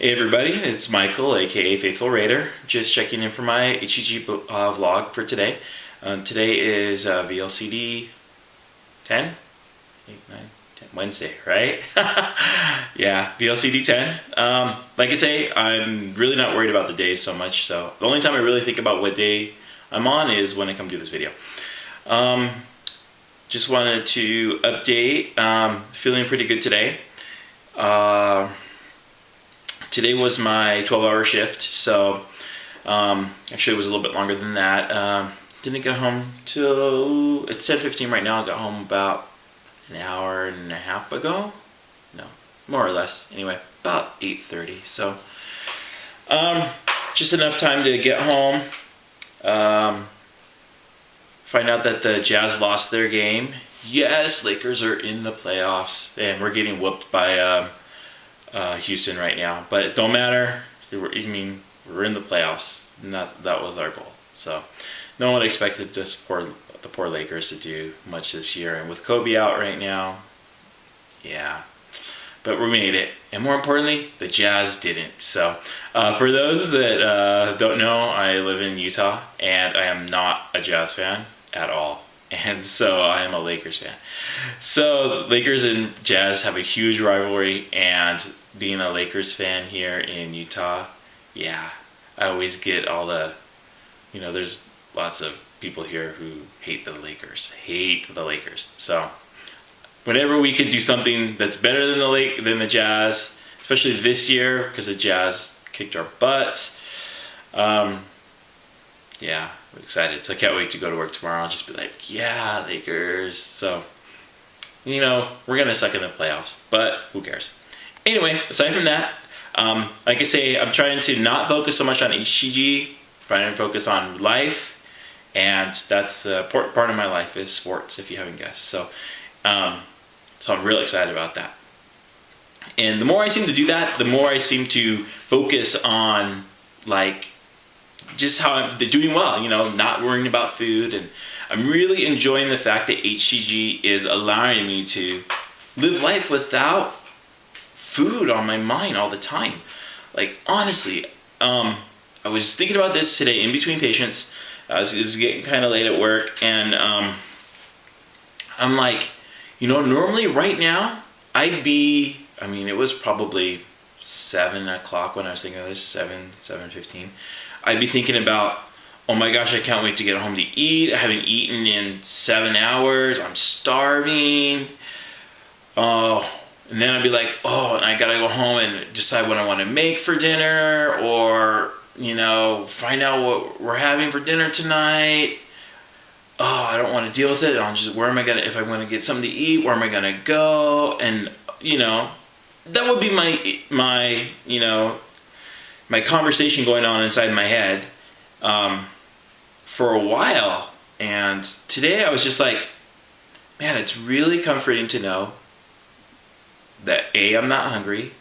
Hey everybody, it's Michael, aka Faithful Raider, just checking in for my HCG vlog for today. Today is VLCD 10? 8, 9, 10, Wednesday, right? Yeah, VLCD 10. Like I say, I'm really not worried about the days so much, so the only time I really think about what day I'm on is when I come do this video. Just wanted to update, feeling pretty good today. Today was my 12-hour shift, so actually it was a little bit longer than that. Didn't get home till, it's 10:15 right now. I got home about an hour and a half ago. No, more or less. Anyway, about 8:30. So just enough time to get home, find out that the Jazz lost their game. Yes, Lakers are in the playoffs, and we're getting whooped by Houston right now, but it don't matter. We're in the playoffs, and that was our goal. So no one expected the poor Lakers to do much this year, and with Kobe out right now, yeah. But we made it, and more importantly, the Jazz didn't. So for those that don't know, I live in Utah, and I am not a Jazz fan at all. And so I am a Lakers fan. So Lakers and Jazz have a huge rivalry, and being a Lakers fan here in Utah, yeah, I always get all the, there's lots of people here who hate the Lakers. So whenever we could do something that's better than the Jazz, especially this year because the Jazz kicked our butts, yeah, I'm excited. So I can't wait to go to work tomorrow. I'll just be like, yeah, Lakers. So, we're going to suck in the playoffs, but who cares? Anyway, aside from that, like I say, I'm trying to not focus so much on HCG, trying to focus on life, and that's the important part of my life is sports, if you haven't guessed. So, so I'm really excited about that. And the more I seem to do that, the more I seem to focus on, just how I'm doing well, not worrying about food. And I'm really enjoying the fact that HCG is allowing me to live life without food on my mind all the time. Honestly, I was thinking about this today in between patients. It's getting kind of late at work, and I'm like, normally right now, it was probably 7 o'clock when I was thinking of this, 7:15. I'd be thinking about, oh my gosh, I can't wait to get home to eat. I haven't eaten in 7 hours. I'm starving. Oh, and then I'd be like, oh, and I gotta go home and decide what I want to make for dinner, or, find out what we're having for dinner tonight. Oh, I don't want to deal with it. If I want to get something to eat, where am I gonna go? And, that would be my conversation going on inside my head for a while. And today I was just like, man, it's really comforting to know that A, I'm not hungry,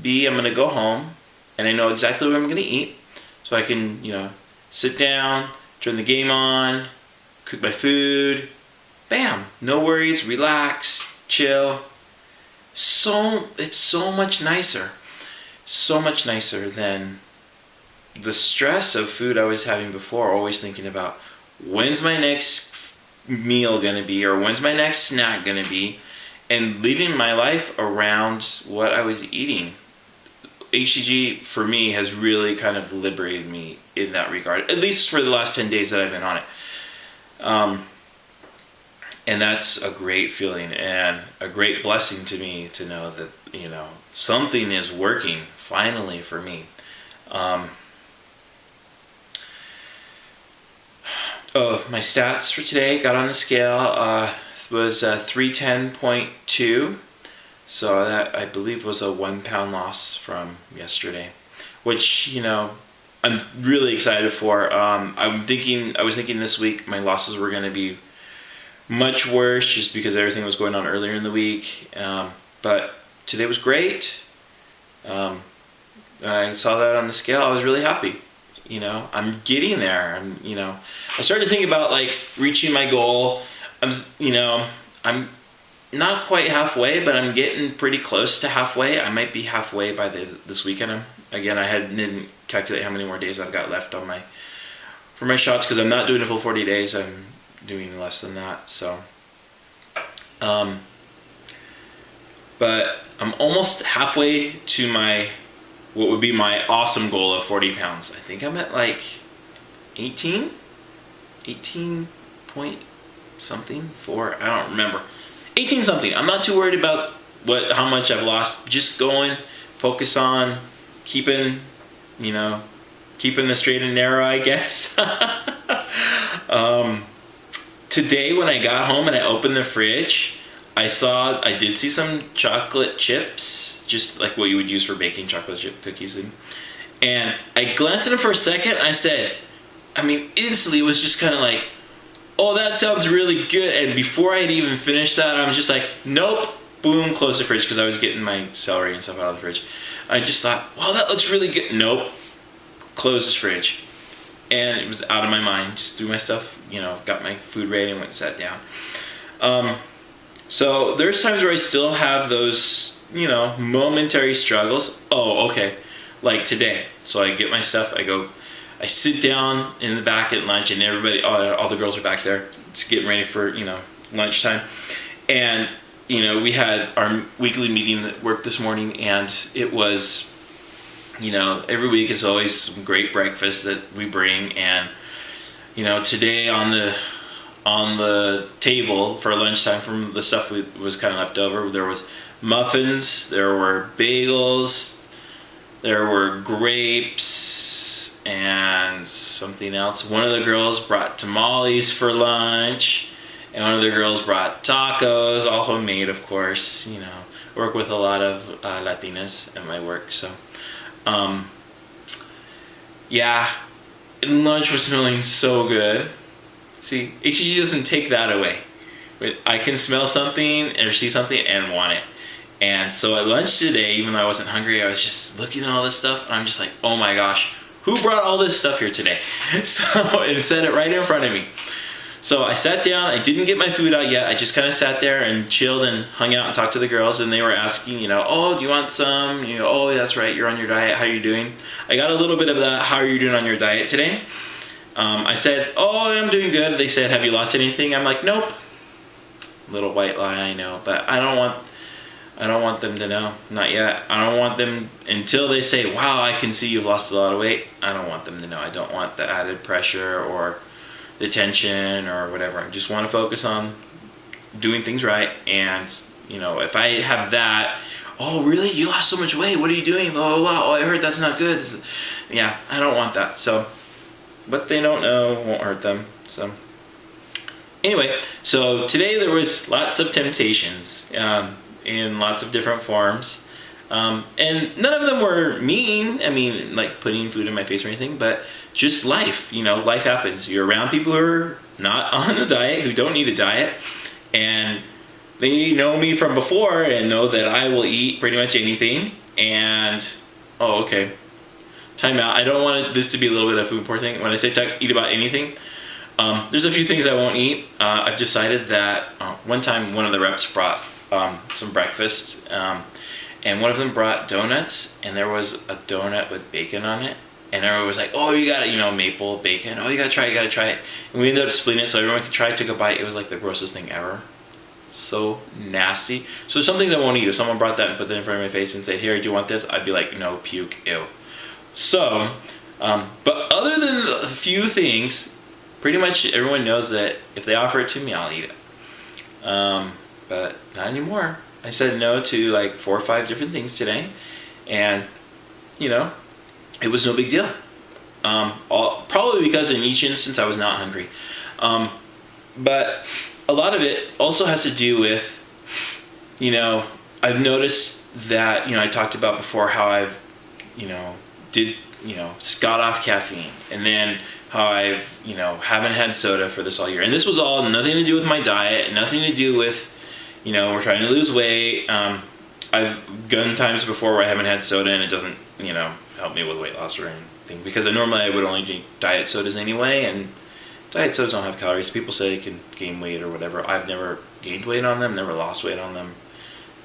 B, I'm going to go home and I know exactly what I'm going to eat, so I can, sit down, turn the game on, cook my food, bam, no worries, relax, chill. It's so much nicer. So much nicer than the stress of food I was having before, always thinking about when's my next meal going to be, or when's my next snack going to be, and living my life around what I was eating. HCG, for me, has really kind of liberated me in that regard, at least for the last 10 days that I've been on it. And that's a great feeling and a great blessing to me to know that, something is working finally for me. My stats for today, got on the scale, was 310.2. So that, I believe, was a 1 pound loss from yesterday, which, I'm really excited for. I was thinking this week my losses were going to be much worse just because everything was going on earlier in the week. But today was great. I saw that on the scale. I was really happy. I'm getting there. I started to think about reaching my goal. I'm not quite halfway, but I'm getting pretty close to halfway. I might be halfway by this weekend. Again, didn't calculate how many more days I've got left for my shots, because I'm not doing a full 40 days. I'm doing less than that. So, but I'm almost halfway to what would be my awesome goal of 40 pounds. I think I'm at like 18 point something, 4, I don't remember. 18 something. I'm not too worried about how much I've lost. Just focus on keeping the straight and narrow, I guess. Today when I got home and I opened the fridge, I did see some chocolate chips, just like what you would use for baking chocolate chip cookies. And I glanced at them for a second, and I said, instantly it was just kind of like, oh, that sounds really good. And before I'd even finished that, I was just like, nope, boom, close the fridge, because I was getting my celery and stuff out of the fridge. I just thought, wow, that looks really good. Nope, close the fridge. And it was out of my mind. Just threw my stuff, got my food ready and went and sat down. So there's times where I still have those, momentary struggles. Oh, okay, like today. So I get my stuff, I sit down in the back at lunch, and all the girls are back there, just getting ready for, lunchtime. And, we had our weekly meeting at work this morning, and it was, every week is always some great breakfast that we bring. And, today on the table for lunchtime, from the stuff was kind of left over, there was muffins, there were bagels, there were grapes, and something else. One of the girls brought tamales for lunch, and one of the girls brought tacos, all homemade, of course. Work with a lot of Latinas at my work, so yeah, lunch was smelling so good. See, HCG doesn't take that away. But I can smell something or see something and want it. And so at lunch today, even though I wasn't hungry, I was just looking at all this stuff, and I'm just like, oh my gosh, who brought all this stuff here today? So, and set it right in front of me. So I sat down. I didn't get my food out yet. I just kind of sat there and chilled and hung out and talked to the girls, and they were asking, oh, do you want some? Oh, that's right, you're on your diet. How are you doing? I got a little bit of that. How are you doing on your diet today? I said, oh, I'm doing good. They said, have you lost anything? I'm like, nope. Little white lie, I know, but I don't want them to know. Not yet. I don't want them, until they say, wow, I can see you've lost a lot of weight. I don't want them to know. I don't want the added pressure or the tension or whatever. I just want to focus on doing things right. And, if I have that, oh, really? You lost so much weight. What are you doing? Blah, blah, blah. Oh, I heard that's not good. Yeah, I don't want that. So, what they don't know won't hurt them. So, anyway, so today there was lots of temptations in lots of different forms. And none of them were mean, like putting food in my face or anything, but just life. Life happens. You're around people who are not on the diet, who don't need a diet, and they know me from before and know that I will eat pretty much anything. And, oh, okay, time out. I don't want this to be a little bit of a food porn thing. When I say eat about anything, there's a few things I won't eat. I've decided that one time one of the reps brought some breakfast, and one of them brought donuts, and there was a donut with bacon on it, and everyone was like, oh, you got it, maple bacon, oh, you gotta try it, and we ended up splitting it so everyone could try it. Took a bite. It was like the grossest thing ever. So nasty. So some things I won't eat. If someone brought that and put that in front of my face and said, here, do you want this? I'd be like, no, puke, ew. So, but other than a few things, pretty much everyone knows that if they offer it to me, I'll eat it. But not anymore. I said no to like 4 or 5 different things today, and it was no big deal. Probably because in each instance I was not hungry. But a lot of it also has to do with, I've noticed that, I talked about before how I've, got off caffeine, and then how I've, haven't had soda for this all year. And this was all nothing to do with my diet, nothing to do with, we're trying to lose weight. I've gone times before where I haven't had soda and it doesn't, help me with weight loss or anything, because normally I would only drink diet sodas anyway, and diet sodas don't have calories. People say they can gain weight or whatever. I've never gained weight on them, never lost weight on them,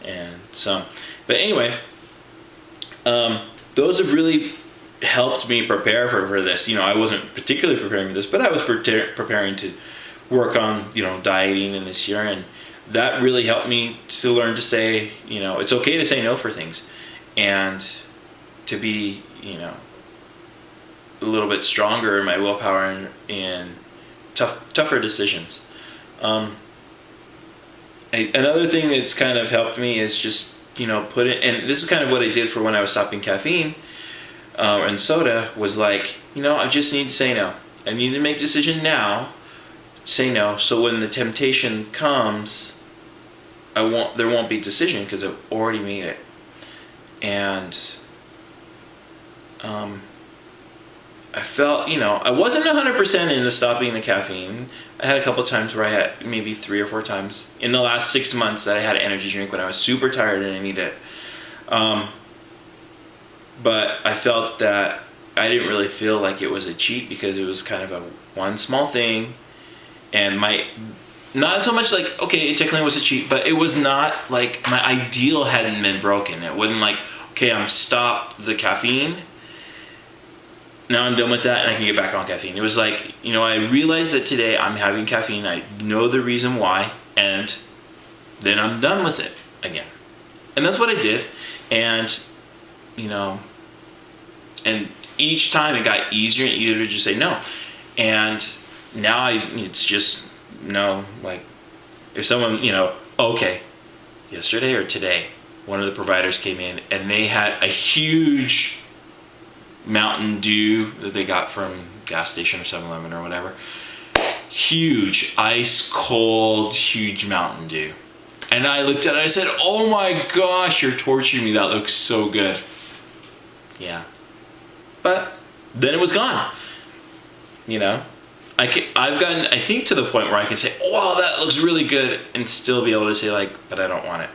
and so. But anyway, those have really helped me prepare for this. You know, I wasn't particularly preparing for this, but I was preparing to work on, you know, dieting in this year, and that really helped me to learn to say, you know, it's okay to say no for things, and to be, you know, a little bit stronger in my willpower in tougher decisions. Another thing that's kind of helped me is just, you know, put it, and this is kind of what I did for when I was stopping caffeine and soda, was like, you know, I just need to say no. I need to make a decision now, say no, so when the temptation comes, there won't be a decision because I've already made it. And I felt, you know, I wasn't 100% into stopping the caffeine. I had a couple times where I had maybe 3 or 4 times in the last 6 months that I had an energy drink when I was super tired and I needed it. But I felt that I didn't really feel like it was a cheat because it was kind of a one small thing, and not so much like, okay, it technically was a cheat, but it was not like my ideal hadn't been broken. It wasn't like, okay, I'm stopped the caffeine, now I'm done with that and I can get back on caffeine. It was like, you know, I realized that today I'm having caffeine, I know the reason why, and then I'm done with it again. And that's what I did. And, you know, and each time it got easier and easier to just say no. And now it's just no, like, if someone, you know, okay, yesterday or today, one of the providers came in and they had a huge Mountain Dew that they got from gas station or 7-Eleven or whatever. Huge, ice cold, huge Mountain Dew. And I looked at it and I said, oh my gosh, you're torturing me. That looks so good. Yeah. But then it was gone. You know, I've gotten, I think, to the point where I can say, oh, wow, that looks really good, and still be able to say, like, but I don't want it.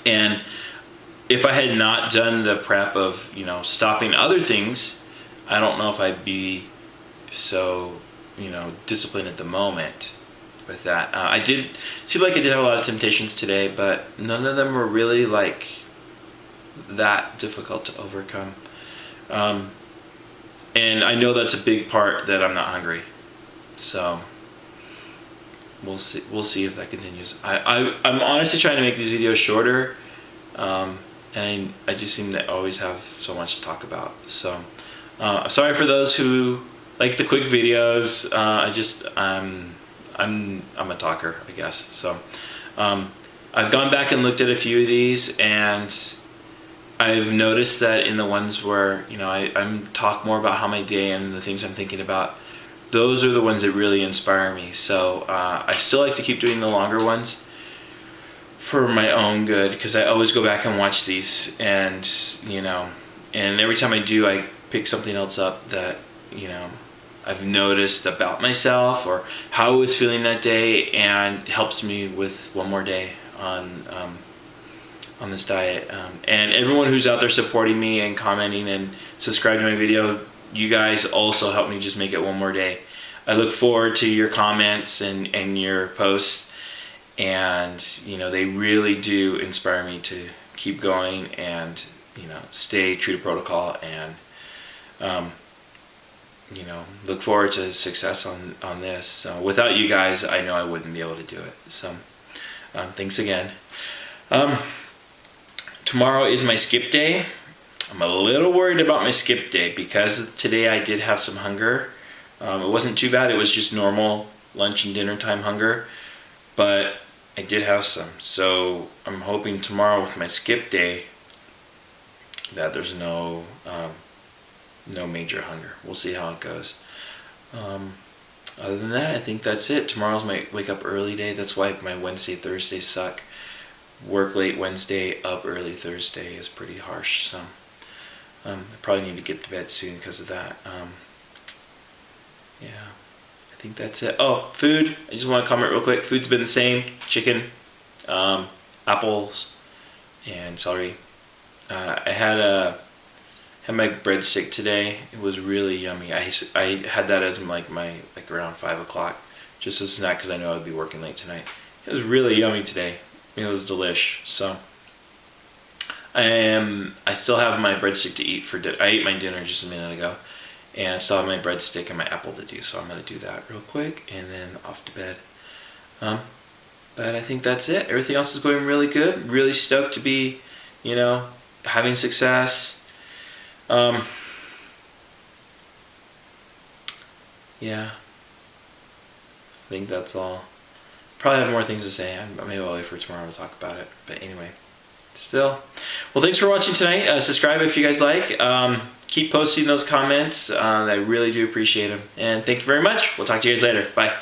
And if I had not done the prep of, you know, stopping other things, I don't know if I'd be so, you know, disciplined at the moment with that. I did seem like I did have a lot of temptations today, but none of them were really like that difficult to overcome. And I know that's a big part that I'm not hungry. So we'll see if that continues. I'm honestly trying to make these videos shorter. And I just seem to always have so much to talk about. So sorry for those who like the quick videos. I'm a talker, I guess. So I've gone back and looked at a few of these, and I've noticed that in the ones where, you know, I'm talk more about how my day and the things I'm thinking about, those are the ones that really inspire me. So I still like to keep doing the longer ones for my own good, because I always go back and watch these, and, you know, and every time I do, I pick something else up that, you know, I've noticed about myself or how I was feeling that day, and helps me with one more day on this diet. And everyone who's out there supporting me and commenting and subscribing to my video, you guys also help me just make it one more day. I look forward to your comments and your posts, and, you know, they really do inspire me to keep going and, you know, stay true to protocol, and you know, look forward to success on this. So without you guys, I know I wouldn't be able to do it. So thanks again. Tomorrow is my skip day. I'm a little worried about my skip day because today I did have some hunger. It wasn't too bad. It was just normal lunch and dinner time hunger, but I did have some. So I'm hoping tomorrow with my skip day that there's no major hunger. We'll see how it goes. Other than that, I think that's it. Tomorrow's my wake up early day. That's why my Wednesday, Thursdays suck. Work late Wednesday, up early Thursday is pretty harsh. So I probably need to get to bed soon because of that. Yeah, I think that's it. Oh, food. I just want to comment real quick. Food's been the same. Chicken, apples, and celery. I had Had my breadstick today. It was really yummy. I had that as my around 5 o'clock, just as a snack because I know I'd be working late tonight. It was really yummy today. It was delish. So I still have my breadstick to eat for dinner. I ate my dinner just a minute ago, and I still have my breadstick and my apple to do. So I'm gonna do that real quick and then off to bed. But I think that's it. Everything else is going really good. Really stoked to be, having success. Yeah, I think that's all. Probably have more things to say. Maybe I'll wait for tomorrow to talk about it. But anyway, still. Well, thanks for watching tonight. Subscribe if you guys like. Keep posting those comments. I really do appreciate them. And thank you very much. We'll talk to you guys later. Bye.